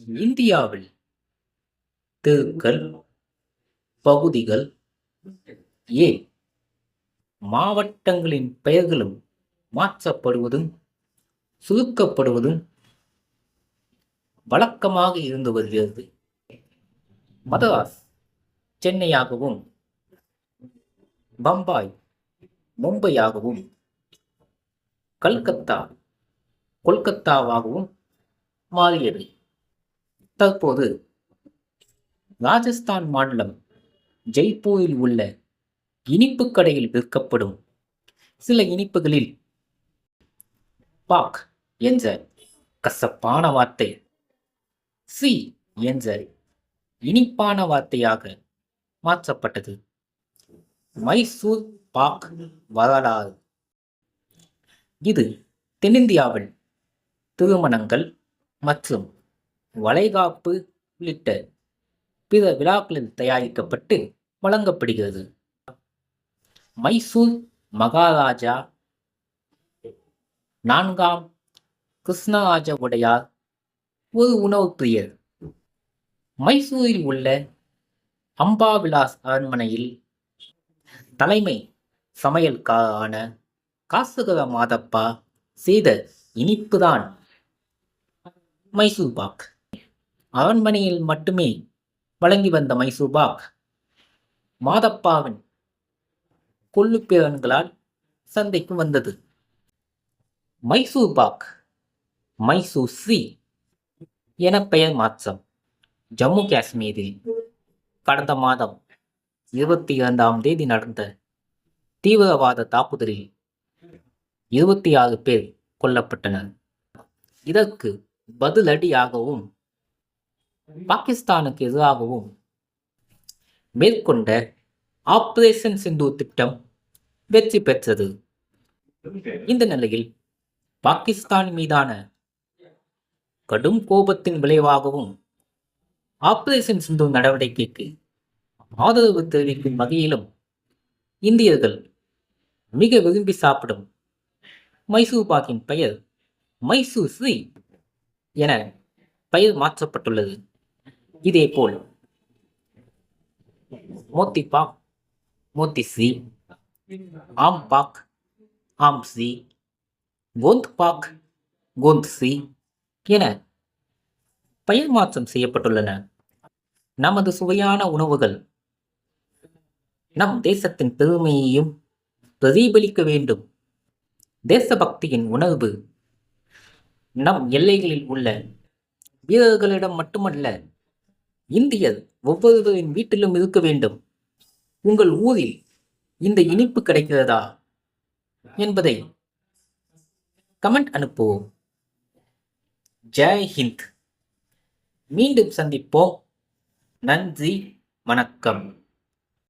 இந்தியாவில் தெருக்கள், பகுதிகள், ஏன் மாவட்டங்களின் பெயர்களும் மாற்றப்படுவதும் சுருக்கப்படுவதும் வழக்கமாக இருந்து வருகிறது. மதராஸ் சென்னையாகவும், பம்பாய் மும்பையாகவும், கல்கத்தா கொல்கத்தாவாகவும் மாறியது. தற்போது ராஜஸ்தான் மாநிலம் ஜெய்ப்பூரில் உள்ள இனிப்பு கடையில் விற்கப்படும் சில இனிப்புகளில் பாக் என்ற கசப்பான வார்த்தை சி என்ற இனிப்பான வார்த்தையாக மாற்றப்பட்டது. மைசூர் பாக் வரலாறு. இது தென்னிந்தியாவில் திருமணங்கள் மற்றும் வளைகாப்பு உள்ளிட்ட பிற விழாக்களில் தயாரிக்கப்பட்டு வழங்கப்படுகிறது. மைசூர் மகாராஜா 4ஆம் கிருஷ்ணராஜ உடையார் ஒரு உணவு பிரியர். மைசூரில் உள்ள அம்பாவிலாஸ் அரண்மனையில் தலைமை சமையல்காரரான காசுகர மாதப்பா செய்த இனிப்புதான் மைசூர் பாக். அரண்மனையில் மட்டுமே வழங்கி வந்த மைசூர் பாக் மாதப்பாவின் கொள்ளுப்பேரன்களால் சந்தைக்கு வந்தது. மைசூர் பாக் மைசூர் சி என பெயர் மாற்றம். ஜம்மு காஷ்மீரில் கடந்த மாதம் 22ஆம் தேதி நடந்த தீவிரவாத தாக்குதலில் 26 பேர் கொல்லப்பட்டனர். இதற்கு பதிலடியாகவும் பாகிஸ்தானுக்கு எதிராகவும் மேற்கொண்ட ஆபரேஷன் சிந்தூர் திட்டம் வெற்றி பெற்றது. இந்த நிலையில் பாகிஸ்தான் மீதான கடும் கோபத்தின் விளைவாகவும் ஆபரேஷன் சிந்தூர் நடவடிக்கைக்கு ஆதரவு தெரிவிக்கும் வகையிலும் இந்தியர்கள் மிக விரும்பி சாப்பிடும் மைசூர் பாக்கின் பெயர் மைசூர் ஸ்ரீ என பெயர் மாற்றப்பட்டுள்ளது. இதேபோல் மோத்தி பாக் மோத்தி ஸ்ரீ, ஆம் பாக் ஆம் ஸ்ரீ, கோந்த் பாக் கோந்த் ஸ்ரீ என பெயர் மாற்றம் செய்யப்பட்டுள்ளன. நமது சுவையான உணவுகள் நம் தேசத்தின் பெருமையையும் பிரதிபலிக்க வேண்டும். தேசபக்தியின் உணர்வு நம் எல்லைகளில் உள்ள வீரர்களிடம் மட்டுமல்ல, இந்தியர் ஒவ்வொருவரின் வீட்டிலும் இருக்க வேண்டும். உங்கள் ஊரில் இந்த இனிப்பு கிடைக்கிறதா என்பதை கமெண்ட் அனுப்புவோம். ஜெய் ஹிந்த். மீண்டும் சந்திப்போம். நன்றி, வணக்கம்.